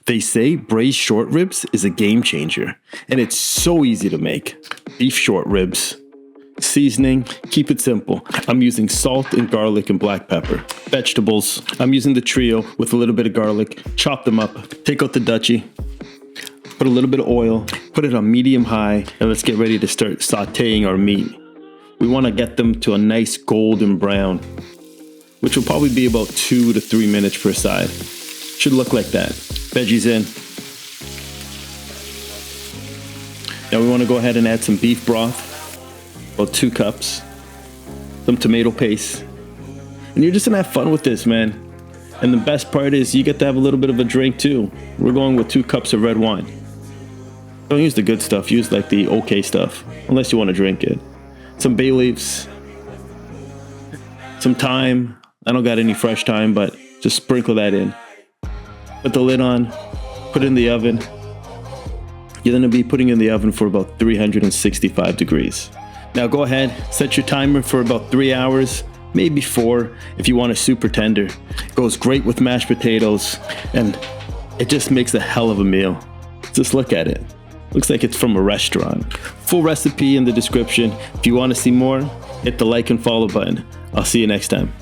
They say braised short ribs is a game changer, and it's so easy to make. Beef short ribs. Seasoning, keep it simple. I'm using salt and garlic and black pepper. Vegetables, I'm using the trio with a little bit of garlic. Chop them up, take out the Dutchie, put a little bit of oil, put it on medium high, and let's get ready to start sauteing our meat. We want to get them to a nice golden brown, which will probably be about 2 to 3 minutes per side. Should look like that. Veggies in. Now we want to go ahead and add some beef broth, about 2 cups, some tomato paste, and you're just gonna have fun with this, man. And the best part is you get to have a little bit of a drink too. We're going with 2 cups of red wine. Don't use the good stuff, use like the okay stuff, unless you want to drink it. Some bay leaves, some thyme. I don't got any fresh thyme, but just sprinkle that in. Put the lid on, put it in the oven. You're gonna be putting it in the oven for about 365 degrees. Now go ahead, set your timer for about 3 hours, maybe 4 if you want it super tender. It goes great with mashed potatoes, and it just makes a hell of a meal. Just look at it. Looks like it's from a restaurant. Full recipe in the description. If you want to see more, hit the like and follow button. I'll see you next time.